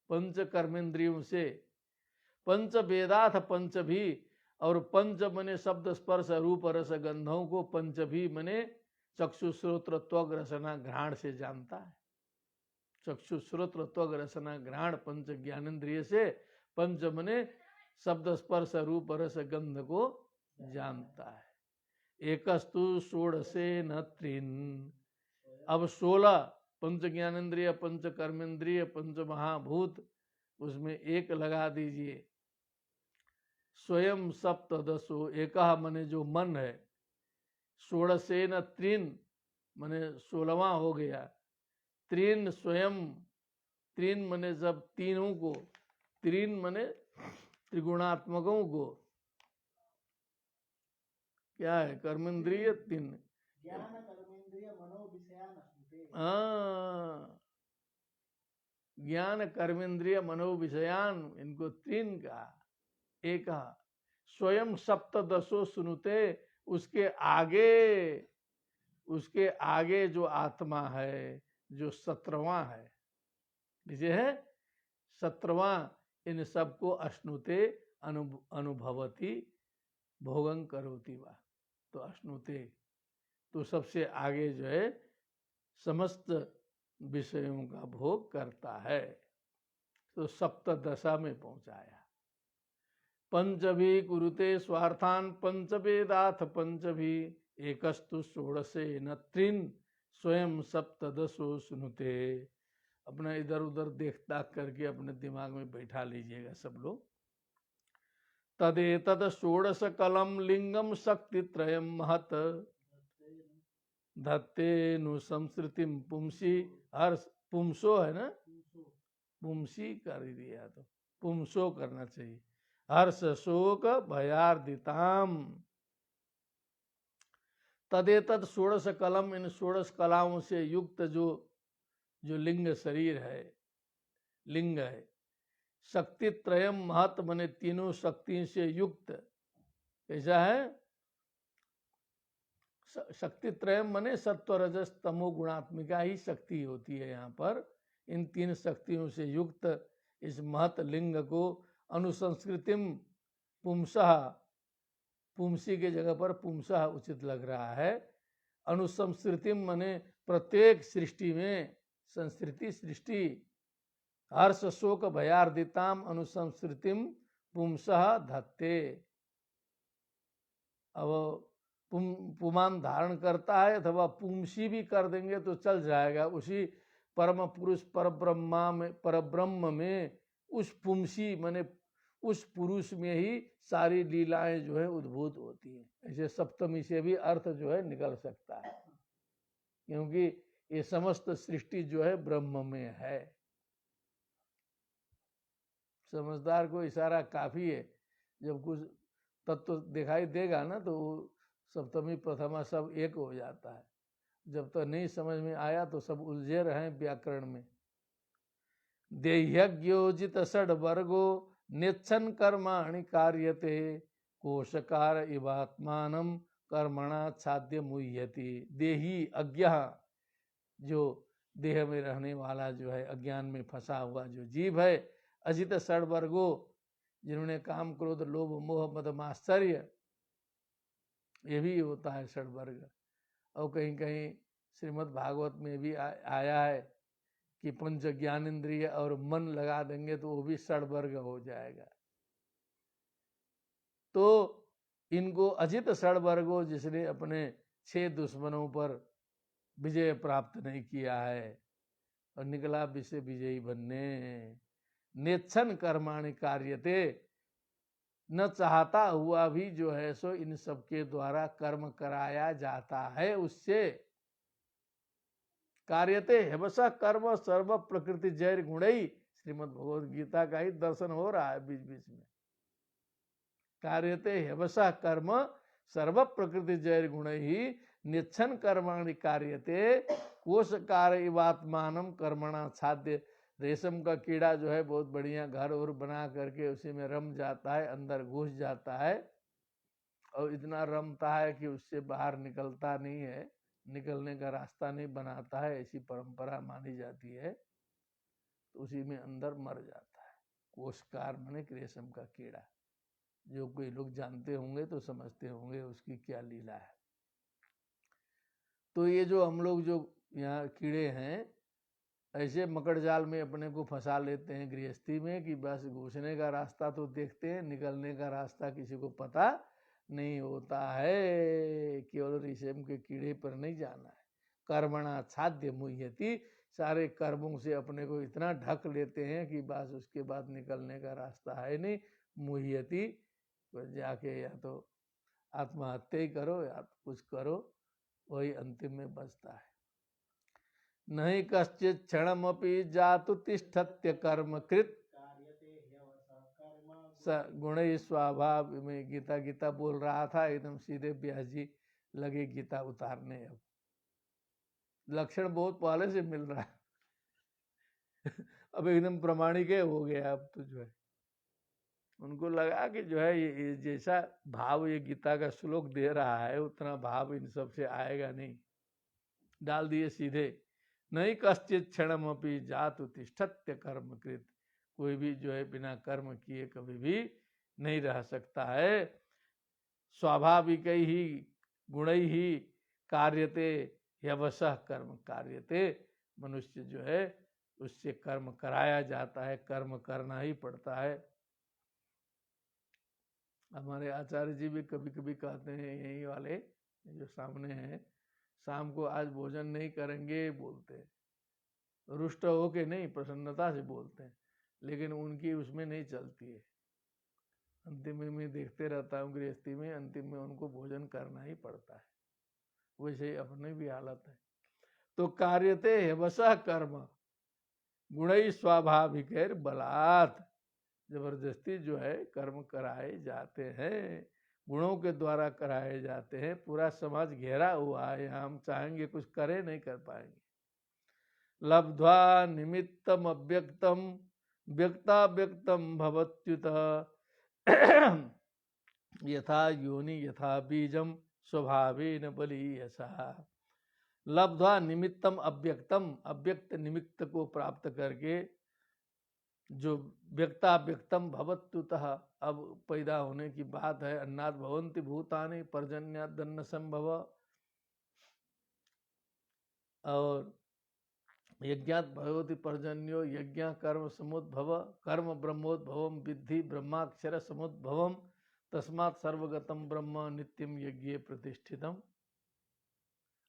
पंच कर्मेंद्रियों से, पंच वेदाथ पंचभी, और पंच मने शब्द स्पर्श रूप रस गंधों को पंचभी मने चक्षु श्रोत्र त्वग रसना घ्राण से जानता है। चक्षु श्रोत्र त्वग रसना घ्राण पंच ज्ञानेन्द्रिय से, पंच मने शब्द स्पर्श रूप रस गंध को जानता है। एकस्तु षोडशे न त्रीन। अब 16 पंच ज्ञानेन्द्रिय पंच कर्मेंद्रिय पंच महाभूत, उसमें एक लगा दीजिए। स्वयं सप्तदशो, एक मने जो मन है, षोडशे न त्रीन मने 16वां हो गया। त्रीन स्वयं, त्रीन मने जब तीनों को, त्रीन मने त्रिगुणात्मकों को, क्या है? कर्मेंद्रिय तीन, ज्ञान कर्मेंद्रिय मनो विषयान, इनको तीन का एक। स्वयं सप्तदशो सुनुते, उसके आगे, उसके आगे जो आत्मा है, जो 17वां है, जिसे है 17वां, इन सबको अश्नुते अनुभवती भोगं करोति वा। तो अश्नुते तो सबसे आगे जो है समस्त विषयों का भोग करता है। तो सप्तदशा में पहुंचाया। पंचभी कुरुते स्वार्थान पंचवेदाथ पंचभी, एकस्तु षोडशे न त्रीन स्वयं सप्तदशो सुनुते। अपना इधर उधर देखता करके अपने दिमाग में बैठा लीजिएगा सब लोग। तदेतद षोडश कलम लिंगम शक्ति त्रयम महत, धत्तेनु संस्कृतिम पुंसी, हर पुंसो है ना, पुंसी कर दिया तो पुंसो करना चाहिए। हर्ष शोक भयार्दिताम। तदेतद षोडश कलम, इन 16 कलाओं से युक्त जो लिंग शरीर है, लिंग है। शक्ति त्रयम महत मने तीनों शक्ति से युक्त। कैसा है? शक्ति त्रयम मने सत्व रजस तमो गुणात्मिका ही शक्ति होती है यहाँ पर। इन 3 शक्तियों से युक्त इस महत लिंग को अनुसंस्कृतिम पुंसः, पुंसी के जगह पर पुंसः उचित लग रहा है। अनुसंस्कृतिम मने प्रत्येक सृष्टि में, संस्कृति सृष्टि, हर्ष शोक भयार्दिताम अनुसंस्कृतिम पुंसः धत्ते। अब पुमान धारण करता है, अथवा पुंसी भी कर देंगे तो चल जाएगा। उसी परम पुरुष परब्रह्म में उस पुंसी माने उस पुरुष में ही सारी लीलाएं जो है उद्भूत होती हैं। ऐसे सप्तमी से भी अर्थ जो है निकल सकता है, क्योंकि ये समस्त सृष्टि जो है ब्रह्म में है। समझदार को इशारा काफी है। जब कुछ तत्व दिखाई देगा ना तो सप्तमी प्रथमा सब एक हो जाता है। जब तक नहीं समझ में आया तो सब उलझे रहे व्याकरण में। देह्यज्ञोजित षड वर्गो नेच्छन कर्माणि कार्यते, कोशकार इवात्मानम कर्मणा छाद्य मुह्यति। देही अज्ञ, जो देह में रहने वाला जो है, अज्ञान में फंसा हुआ जो जीव है। अजित षड वर्गो, जिन्होंने काम क्रोध लोभ मोह मद माश्चर्य, ये भी होता है षड वर्ग। और कहीं कहीं श्रीमद् भागवत में भी आया है कि पंच ज्ञानेन्द्रिय और मन लगा देंगे तो वो भी षड वर्ग हो जाएगा। तो इनको अजित षड वर्गो, जिसने अपने 6 दुश्मनों पर विजय प्राप्त नहीं किया है और निकला विषय विजयी बनने। नेच्छन कर्माणि कार्यते, न चाहता हुआ भी जो है सो इन सबके द्वारा कर्म कराया जाता है उससे। कार्यते हवसा कर्म सर्व प्रकृति जैर गुणई, श्रीमद् भगवद गीता का ही दर्शन हो रहा है बीच बीच में। कार्यते हवसा कर्म सर्व प्रकृति जैर गुणई निच्छन कर्माणि कार्यते, कोशकार इवात्मानम कर्मणा छाद्य। रेशम का कीड़ा जो है बहुत बढ़िया घर और बना करके उसी में रम जाता है, अंदर घुस जाता है और इतना रमता है कि उससे बाहर निकलता नहीं है, निकलने का रास्ता नहीं बनाता है, ऐसी परंपरा मानी जाती है। तो उसी में अंदर मर जाता है। कोशकार माने रेशम का कीड़ा, जो कोई लोग जानते होंगे तो समझते होंगे उसकी क्या लीला है। तो ये जो हम लोग जो यहाँ कीड़े हैं, ऐसे मकड़ जाल में अपने को फंसा लेते हैं गृहस्थी में कि बस घुसने का रास्ता तो देखते हैं, निकलने का रास्ता किसी को पता नहीं होता है। केवल रेशम के कीड़े पर नहीं जाना है। कर्मणा छाद्य मुह्यति, सारे कर्मों से अपने को इतना ढक लेते हैं कि बस उसके बाद निकलने का रास्ता है नहीं। मुह्यति, जाके या तो आत्महत्या ही करो या कुछ करो, वही अंतिम में बचता है। नहीं कश्चित क्षणमपि जातु तिष्ठत्य कर्म कृत गुण स्वभाव में। गीता बोल रहा था, एकदम सीधे व्यास जी लगे गीता उतारने। अब लक्षण बहुत पहले से मिल रहा है अब एकदम प्रमाणिक हो गया। अब तो जो है उनको लगा कि जो है ये जैसा भाव ये गीता का श्लोक दे रहा है उतना भाव इन सब से आएगा नहीं, डाल दिए सीधे। नहीं कश्चित क्षणमपि जातु तिष्ठत्य कर्म कृत, कोई भी जो है बिना कर्म किए कभी भी नहीं रह सकता है। स्वाभाविक ही गुण ही कार्यते यवसः कर्म कार्यते, मनुष्य जो है उससे कर्म कराया जाता है, कर्म करना ही पड़ता है। हमारे आचार्य जी भी कभी कभी कहते हैं, यही वाले जो सामने हैं, शाम को आज भोजन नहीं करेंगे बोलते हैं, रुष्ट होके नहीं, प्रसन्नता से बोलते हैं, लेकिन उनकी उसमें नहीं चलती है। अंतिम में देखते रहता हूँ गृहस्थी में, अंतिम में उनको भोजन करना ही पड़ता है। वैसे ही अपनी भी हालत है। तो कार्यते वसा कर्म गुण स्वाभाविक बलात्, जबरदस्ती जो है कर्म कराए जाते हैं, गुणों के द्वारा कराए जाते हैं। पूरा समाज घेरा हुआ है, हम चाहेंगे कुछ करे नहीं कर पाएंगे। लब्ध्वा निमित्तम अव्यक्तम व्यक्ता व्यक्तम भवत्युत यथा योनि यथा बीजम स्वभावेन बलीयसा। लब्ध्वा निमित्तम अव्यक्तम, अव्यक्त निमित्त को प्राप्त करके जो व्यक्ता व्यक्तम भवत्युतः, अब पैदा होने की बात है। अन्नाद भवन्ति भूतानि पर्जन्यादन्न संभव, और यज्ञात भगवती पर्जन्यो यज्ञ कर्म समुद्भव, कर्म ब्रह्मोद्भवम विद्धि ब्रह्माक्षर समुद्भवम, तस्मात् सर्वगतम ब्रह्म नित्यम यज्ञ प्रतिष्ठितम।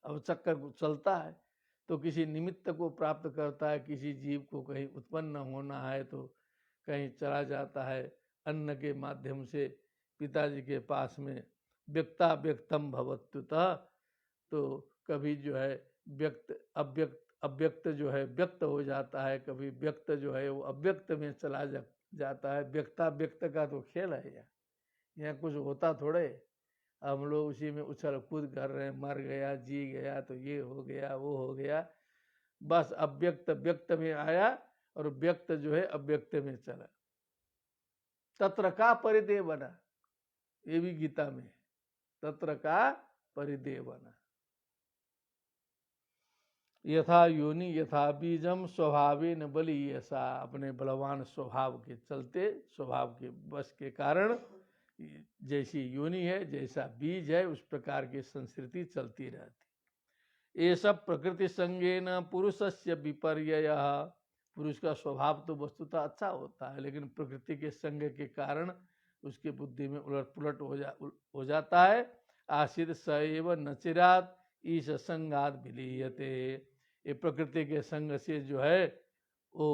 अब चक्कर चलता है, तो किसी निमित्त को प्राप्त करता है। किसी जीव को कहीं उत्पन्न होना है तो कहीं चला जाता है अन्न के माध्यम से पिताजी के पास में। व्यक्ता व्यक्तम भवत्युतः, तो कभी जो है व्यक्त अव्यक्त जो है व्यक्त हो जाता है, कभी व्यक्त जो है वो अव्यक्त में चला जाता है। व्यक्ता व्यक्त का तो खेल है यहाँ कुछ होता थोड़े। हम लोग उसी में उछल कूद कर रहे हैं, मर गया जी गया तो ये हो गया वो हो गया, बस अव्यक्त व्यक्त में आया और व्यक्त जो है अव्यक्त में चला। तत्र का परिदेवना, ये भी गीता में, तत्र का परिदेवना। यथा योनि यथा बीजम स्वभावेन बलीयसा, अपने बलवान स्वभाव के चलते, स्वभाव के बस के कारण जैसी योनि है, जैसा बीज है, उस प्रकार की संस्कृति चलती रहती। ये सब प्रकृति संगेन पुरुषस्य विपर्ययः, पुरुष का स्वभाव तो वस्तुतः अच्छा होता है, लेकिन प्रकृति के संग के कारण उसकी बुद्धि में उलट पुलट हो जाता है। आसिद सएव नचिरात ईश संगात विलीयते, ये प्रकृति के संग से जो है वो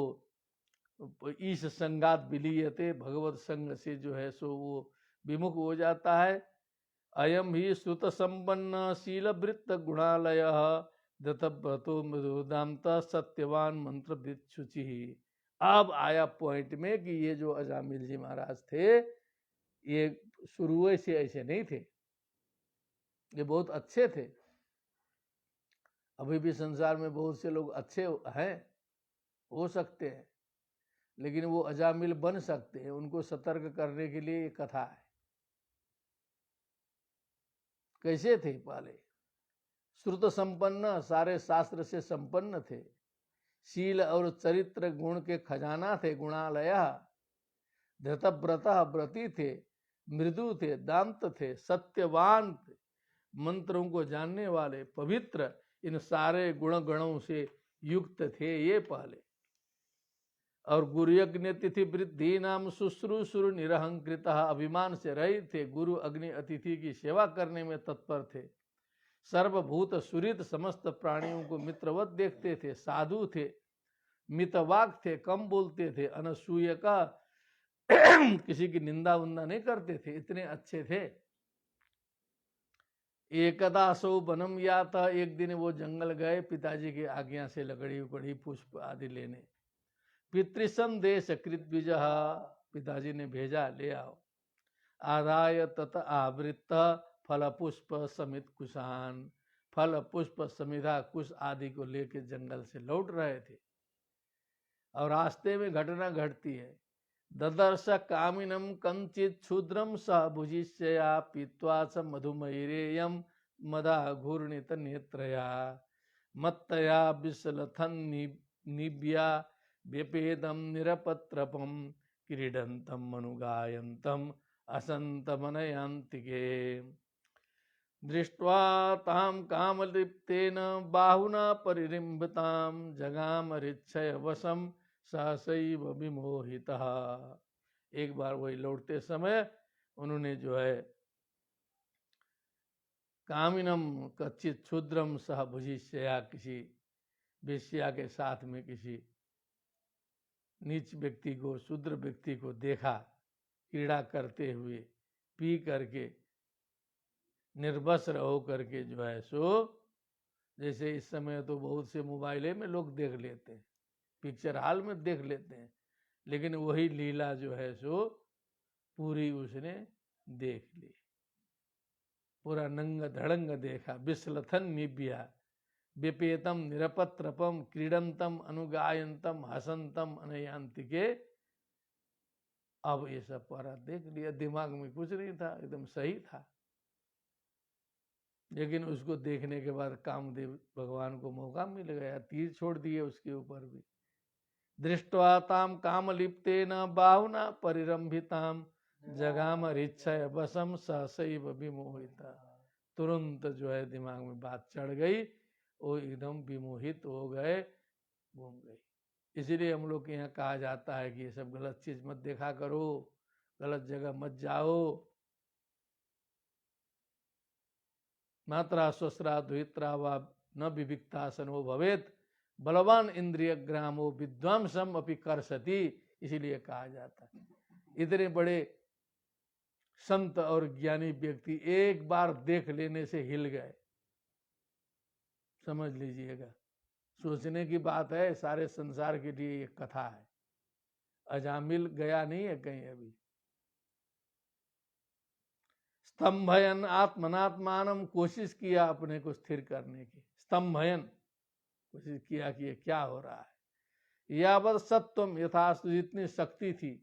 ईश संगात विलीयते, भगवत संग से जो है सो वो विमुख हो जाता है। अयम ही श्रुत संपन्न शील वृत्त गुणालय दत्तव्रतो मृदुदांत सत्यवान मंत्र शुचि। अब आया पॉइंट में कि ये जो अजामिल जी महाराज थे, ये शुरू से ऐसे नहीं थे, ये बहुत अच्छे थे। अभी भी संसार में बहुत से लोग अच्छे हैं, हो सकते हैं, लेकिन वो अजामिल बन सकते हैं। उनको सतर्क करने के लिए ये कथा है। कैसे थे पहले? श्रुत संपन्न, सारे शास्त्र से संपन्न थे। शील और चरित्र गुण के खजाना थे, गुणालय। धृतव्रत, व्रती थे, मृदु थे, दांत थे, सत्यवान थे, मंत्रों को जानने वाले, पवित्र, इन सारे गुण गणों से युक्त थे ये पहले। और गुरु यज्ञ तिथि वृद्धि नाम शुश्रूषुर निरहंकृत, अभिमान से रहित थे, गुरु अग्नि अतिथि की सेवा करने में तत्पर थे। सर्वभूत सुरित, समस्त प्राणियों को मित्रवत देखते थे, साधु थे, मितवाक थे, कम बोलते थे, अनसूय का किसी की निंदा उन्दा नहीं करते थे, इतने अच्छे थे। एकदा सो बनम याता, एक दिन वो जंगल गए पिताजी की आज्ञा से लकड़ी उकड़ी पुष्प आदि लेने। पितृसंदेश कृत विजह, पिताजी ने भेजा ले आओ। आदाय तत आवृत फल पुष्प समित कुशान, फल पुष्प समिधा कुश आदि को लेकर जंगल से लौट रहे थे। और रास्ते में घटना घटती है। ददर्श कामिनम कंचित क्षुद्रम स भुजिष्यया, पीत्वा च मधुमैरेयम मदा घूर्णित नेत्रया, मत्तया विशलथन निव्या व्यपेदम निरपत्रपम, क्रीडंतम मनुगायंतम असंतमनयांतिके। दृष्ट्वा ताम कामलिप्तेन बाहुना परिरिम्भताम, जगाम रिच्छय वशम सहसैव विमोहितः। एक बार वही लौटते समय उन्होंने जो है कामिनम कच्चित क्षुद्रम सह भुजिष्यया, किसी वेश्या के साथ में किसी नीच व्यक्ति को, शूद्र व्यक्ति को देखा क्रीड़ा करते हुए, पी करके निर्वस्त्र हो करके जो है सो, जैसे इस समय तो बहुत से मोबाइले में लोग देख लेते हैं, पिक्चर हॉल में देख लेते हैं, लेकिन वही लीला जो है सो पूरी उसने देख ली, पूरा नंग धड़ंग देखा। विश्लथन निव्या विपेतम निरपत्रपम, क्रीडंतम अनुगायंतम हसंतम अनयांतिके। अब ये सब पूरा देख लिया, दिमाग में कुछ नहीं था, एकदम सही था। लेकिन उसको देखने के बाद कामदेव भगवान को मौका मिल गया, तीर छोड़ दिए उसके ऊपर भी। दृष्ट्वा ताम कामलिप्तेन बाहुना परिरंभिताम, जगाम रिच्छय वशम सहसैव विमोहिता। तुरंत जो है दिमाग में बात चढ़ गई, वो एकदम विमोहित हो गए, घूम गई। इसीलिए हम लोग के यहाँ कहा जाता है कि ये सब गलत चीज मत देखा करो, गलत जगह मत जाओ। मात्रा स्वस्रा द्वित्रा व न विविक्तासनो भवेत, बलवान इंद्रिय ग्रामो विद्वांसम अपि करसति। इसीलिए कहा जाता है इतने बड़े संत और ज्ञानी व्यक्ति एक बार देख लेने से हिल गए, समझ लीजिएगा। सोचने की बात है, सारे संसार के लिए ये कथा है। अजामिल गया नहीं है कहीं अभी। स्तंभयन आत्मनात्मानम, कोशिश किया अपने को स्थिर करने की। स्तंभयन, कोशिश किया कि ये क्या हो रहा है। यावत सत्वम यथास्तु, जितनी शक्ति थी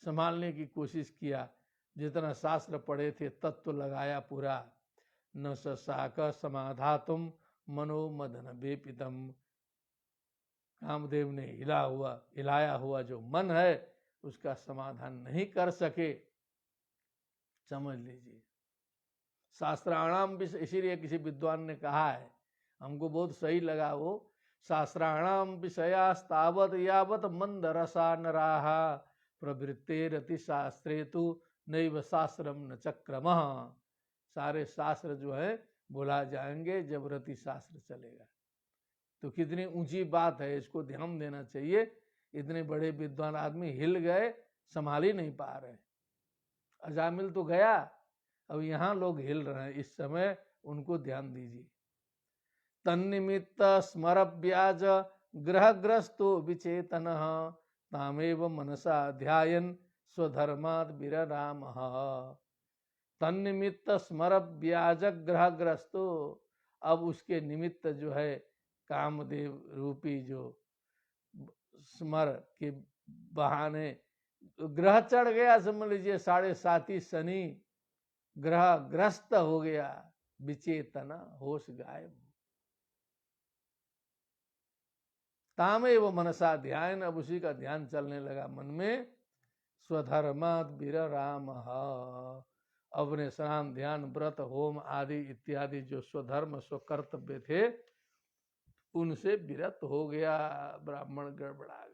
संभालने की कोशिश किया, जितना शास्त्र पढ़े थे तत्व लगाया पूरा। न साक समाधातुम मनोमदन वेपितम, कामदेव ने हिलाया हुआ जो मन है उसका समाधान नहीं कर सके, समझ लीजिए। शास्त्राणाम भी, इसीलिए किसी विद्वान ने कहा है, हमको बहुत सही लगा वो, शास्त्राणाम विषयास्तावत यावत मंद रसा नराहा, प्रवृत्तेरति शास्त्रे तु नैव शास्त्रम न चक्रमः। सारे शास्त्र जो है भुला जाएंगे जब रति शास्त्र चलेगा। तो कितनी ऊंची बात है, इसको ध्यान देना चाहिए। इतने बड़े विद्वान आदमी हिल गए, संभाल ही नहीं पा रहे। अजामिल तो गया, अब यहाँ लोग हिल रहे हैं इस समय, उनको ध्यान दीजिए। तन्निमित्त स्मरव्याज ग्रहग्रस्तो विचेतन, तामेव मनसा ध्यायन स्वधर्माद विररामः। तन्निमित्त स्मरव्याज ग्रहग्रस्तो, अब उसके निमित्त जो है कामदेव रूपी जो स्मर के बहाने ग्रह चढ़ गया, समझ लीजिए 7.5 शनि ग्रह ग्रस्त हो गया, विचेतना होश गायब। तामेव मनसा ध्यान, अब उसी का ध्यान चलने लगा मन में। स्वधर्मात् विरराम, अपने स्नान ध्यान व्रत होम आदि इत्यादि जो स्वधर्म स्वकर्तव्य थे उनसे विरत हो गया, ब्राह्मण गड़बड़ा गया।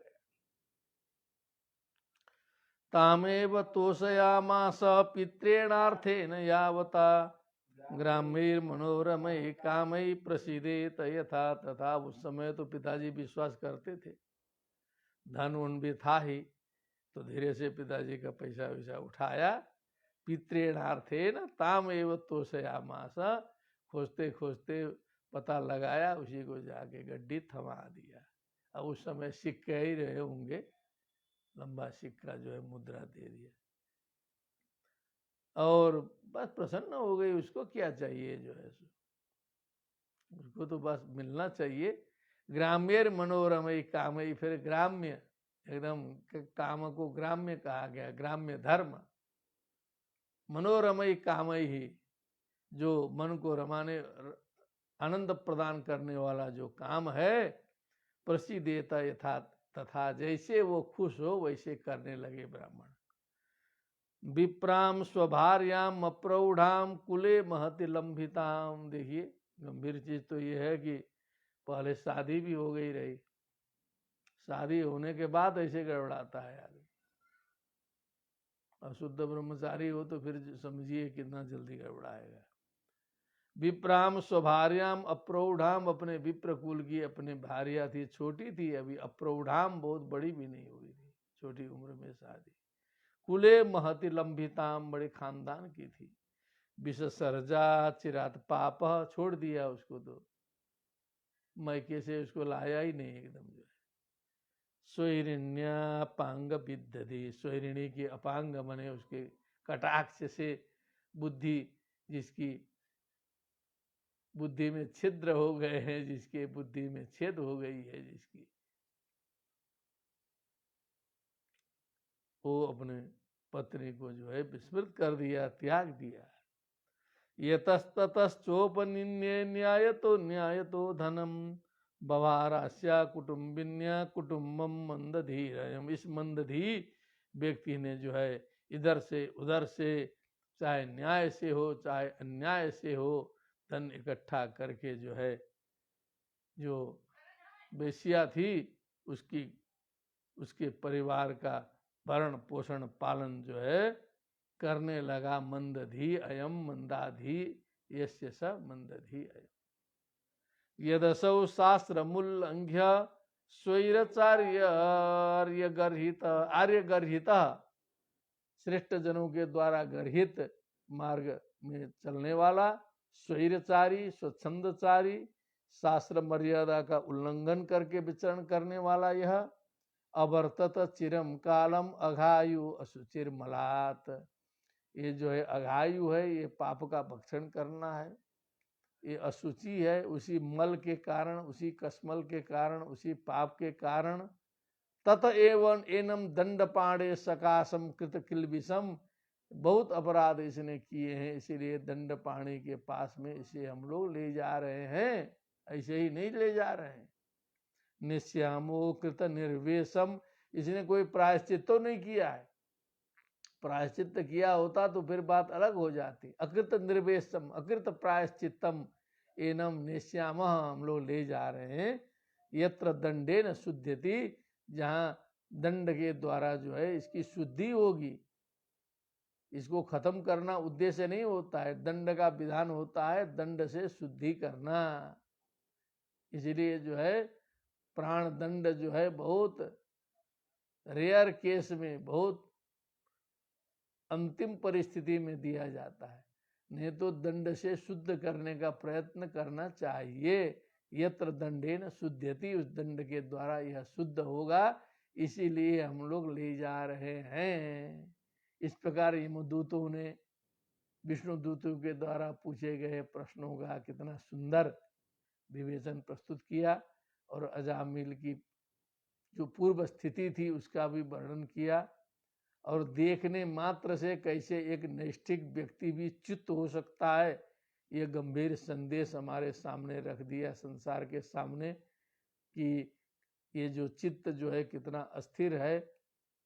तामेव तोषयामास पित्रेणार्थेन यावता ग्रामीण मनोरमय कामय प्रसिदेत यथा तथा। उस समय तो पिताजी विश्वास करते थे, धन उन भी था ही, तो धीरे से पिताजी का पैसा वैसा उठाया। पित्रेणार्थेन तामेव तोषयामास, खोजते खोजते पता लगाया, उसी को जाके गड्डी थमा दिया। अब उस समय सिक्के ही रहे होंगे, लंबा सिक्का जो है मुद्रा दे दिया और बस प्रसन्न हो गई। उसको क्या चाहिए जो है, उसको तो बस मिलना चाहिए। ग्राम्य मनोरमय कामय, फिर ग्राम्य एकदम काम को ग्राम्य कहा गया, ग्राम्य धर्म। मनोरमय कामय ही, जो मन को रमाने आनंद प्रदान करने वाला जो काम है, प्रसिदेता यथा तथा, जैसे वो खुश हो वैसे करने लगे ब्राह्मण। विप्राम स्वभार्याम अप्रौढ़ाम कुले महति लंबिताम। देखिए गंभीर चीज तो ये है कि पहले शादी भी हो गई रही, शादी होने के बाद ऐसे गड़बड़ाता है आदमी। अशुद्ध ब्रह्मचारी हो तो फिर समझिए कितना जल्दी गड़बड़ाएगा। विप्राम स्वभार्याम अप्रौढ़ाम, अपने विप्र कुल की अपने भार्या थी, छोटी थी अभी, अप्रौढ़ाम बहुत बड़ी भी नहीं हुई थी, छोटी उम्र में शादी। कुले महति लंबिताम, बड़े खानदान की थी। विषसर्जा चिरात पाप, छोड़ दिया उसको, तो मैके से उसको लाया ही नहीं एकदम जो है। स्वैरिण्यापांग विद्धि, स्वैरिणी की अपांग बने उसके कटाक्ष से बुद्धि, जिसकी बुद्धि में छिद्र हो गए हैं, जिसके बुद्धि में छेद हो गई है, जिसकी, वो अपने पत्नी को जो है विस्मृत कर दिया, त्याग दिया। यतस्ततश्चोपनिन्ये न्यायतो धनम बवारास्या कुटुम्बिन्या कुटुम्बम मंदधीरयम। इस मंदधी व्यक्ति ने जो है इधर से उधर से, चाहे न्याय से हो चाहे अन्याय से हो, धन इकट्ठा करके जो है, जो बेसिया थी उसकी, उसके परिवार का भरण पोषण पालन जो है करने लगा। मंदधी अयम मंदाधी यस्य स मंदधी अयम। यदसौ शास्त्र मूल्लंघ्य स्वैराचार्य आर्य गर्हित, श्रेष्ठ जनों के द्वारा गर्हित मार्ग में चलने वाला, स्वैराचारी स्वच्छंदचारी, शास्त्र मर्यादा का उल्लंघन करके विचरण करने वाला यह अवर्तत चिरम कालम अघायु असुचिर मलात। ये जो है अघायु है, ये पाप का भक्षण करना है, ये अशुचि है, उसी मल के कारण, उसी कसमल के कारण, उसी पाप के कारण। तत एवं एनम दंड पाणे सकाशम कृत किलबिषम, बहुत अपराध इसने किए हैं, इसीलिए दंड पाणी के पास में इसे हम लोग ले जा रहे हैं, ऐसे ही नहीं ले जा रहे हैं। निश्यामो कृत निर्वेशम, इसने कोई प्रायश्चित तो नहीं किया है, प्रायश्चित किया होता तो फिर बात अलग हो जाती। अकृत निर्वेशम अकृत प्रायश्चितम एनम निश्याम, हम लोग ले जा रहे हैं। यत्र दंडे न शुद्धति, जहां दंड के द्वारा जो है इसकी शुद्धि होगी, इसको खत्म करना उद्देश्य नहीं होता है, दंड का विधान होता है दंड से शुद्धि करना। इसलिए जो है प्राण दंड जो है बहुत रेयर केस में, बहुत अंतिम परिस्थिति में दिया जाता है, नहीं तो दंड से शुद्ध करने का प्रयत्न करना चाहिए। यत्र दंडेन शुद्धति, उस दंड के द्वारा यह शुद्ध होगा, इसीलिए हम लोग ले जा रहे हैं। इस प्रकार यमदूतों ने विष्णु दूतों के द्वारा पूछे गए प्रश्नों का कितना सुंदर विवेचन प्रस्तुत किया और अजामिल की जो पूर्व स्थिति थी उसका भी वर्णन किया और देखने मात्र से कैसे एक नैष्ठिक व्यक्ति भी च्युत हो सकता है, ये गंभीर संदेश हमारे सामने रख दिया संसार के सामने कि ये जो चित्त जो है कितना अस्थिर है,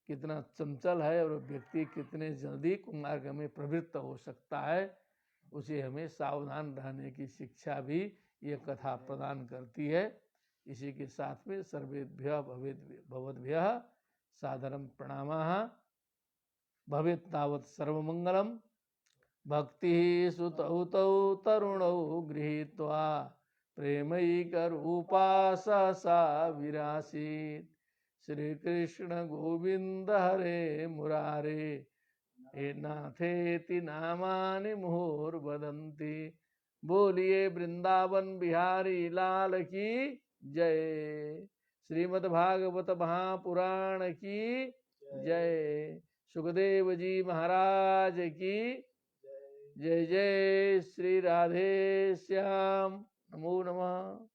कितना चंचल है और व्यक्ति कितने जल्दी कुमार्ग में प्रवृत्त हो सकता है। उसे हमें सावधान रहने की शिक्षा भी ये कथा प्रदान करती है। इसी के साथ में सर्वेभ्यः भवद्भ्यः सादरं प्रणामः। भवेत् तावत् सर्वमंगलम। भक्ति सुतौ तौ तरुणौ गृहीत्वा प्रेमैकरूपा सा विरासीत्। श्री कृष्ण गोविंद हरे मुरारे हे नाथेति नामानि मुहुर्वदन्ति। बोलिए वृंदावन बिहारी लाल की जय। श्रीमद् भागवत महापुराण की जय। सुखदेव जी महाराज की जय। जय श्री राधे श्याम। नमो नमः।